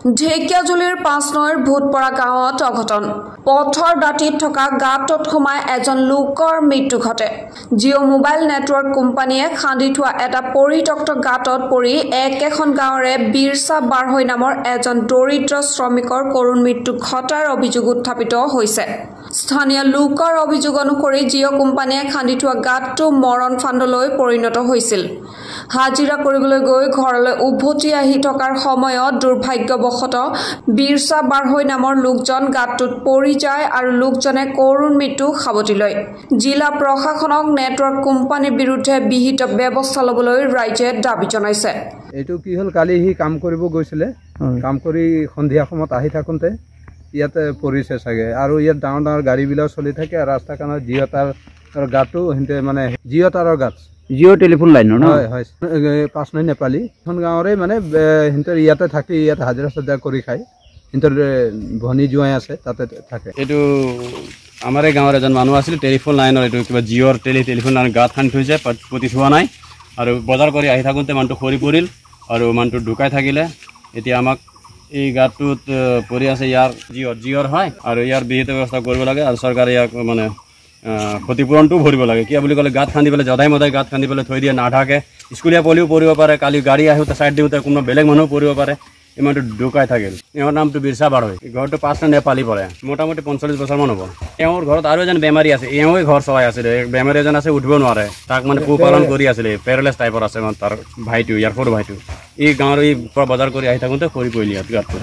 ঢেকিয়াজুলিৰ ৫ নৈৰ ভূতপৰা গাঁৱত অঘটন পথৰ দাঁতিত থকা গাঁতত সোমাই এজন লোকৰ মৃত্যু ঘটে জিঅ' মোবাইল নেটৱৰ্ক কোম্পানীয়ে খান্দি থোৱা এটা পৰিত্যক্ত গাঁতত পৰি একেখন গাঁৱৰে বিৰছা বাৰহৈ নামৰ এজন দৰিদ্ৰ শ্ৰমিকৰ কৰুণ মৃত্যু ঘটাৰ অভিযোগ উত্থাপিত হৈছে স্থানীয় লোকৰ অভিযোগ অনুসৰি জিঅ' কোম্পানীয়ে খান্দি থোৱা গাঁতটো মৰণ ফান্দলৈ পৰিণত হৈছিল হাজিৰা কৰিবলৈ গৈ ঘৰলৈ উভতি আহি থকাৰ সময়ত দুৰ্ভাগ্যবশতঃ বিৰছা বাৰহৈ নামৰ লোকজন গাঁতটোত পৰি যায় আৰু লোকজনে কৰুণ মৃত্যু সাৱটি লয় জিলা প্ৰশাসনক নেটৱৰ্ক কোম্পানীৰ বিৰুদ্ধে বিহিত ব্যৱস্থা ল'বলৈ ৰাইজে দাবী জনাইছে এইটো কি হ'ল কালি হি কাম কৰিব গৈছিলে কাম কৰি সন্ধিয়া সময়ত আহি থাকোঁতে ইয়াতে পৰিছে চাগে আৰু ইয়াত ডাঙৰ ডাঙৰ গাড়ীবিলাক চলি থাকে আৰু ৰাস্তাখনত জিঅ' তাৰ গাঁতটো সিহঁতে মানে জিঅ' তাৰৰ গাঁত জিঅ' টেলিফোন লাইনৰ ন হয় ৫ নৈ নেপালী এখন গাঁৱৰে মানে সিহঁতৰ ইয়াতে থাকি ইয়াতে হাজিৰা চাজিৰা কৰি খায় সিহঁতৰ ভনী জোঁৱাই আছে তাতে থাকে এইটো আমাৰ গাঁৱৰ এজন মানুহ আছিল টেলিফোন লাইনৰ এইটো কিবা জিঅ'ৰ টেলিফোন লাইনৰ গাঁত খান্দি থৈছে পুতি থোৱা নাই আৰু বজাৰ কৰি আহি থাকোঁতে মানুহটো সৰি পৰিল আৰু মানুহটো ঢুকাই থাকিলে এতিয়া আমাক এই গাঁতটোত পৰি আছে ইয়াৰ জিঅ'ৰ হয় আৰু ইয়াৰ বিহিত ব্যৱস্থা কৰিব লাগে আৰু চৰকাৰে ইয়াক মানে ক্ষতিপূৰণটো ভৰিব লাগে কিয় বুলি ক'লে গাঁত খান্দি পেলাই জধাই মধাই গাঁত খান্দি পেলাই থৈ দিয়ে নাথাকে স্কুলীয়া পলিও পৰিব পাৰে কালি গাড়ী আহোঁতে চাইড দিওঁতে কোনোবা বেলেগ মানুহ পৰিব পাৰে ইমানটো ঢুকাই থাকিল এওঁৰ নামটো বিৰছা বাৰহৈ ঘৰটো ৫ নৈ নেপালী পৰে মোটামুটি ৪৫ বছৰমান হ'ব এওঁৰ ঘৰত আৰু এজন বেমাৰী আছে এওঁই ঘৰ চলাই আছিলে বেমাৰী এজন আছে উঠিব নোৱাৰে তাক মানে পোহপালন কৰি আছিলে পেৰালাইজ টাইপৰ আছে মানে তাৰ ভাইটো ইয়াৰ সৰু ভাইটো এই গাঁৱৰ এই বজাৰ কৰি আহি থাকোঁতে সৰি পৰিলে ইয়াত গাঁতটো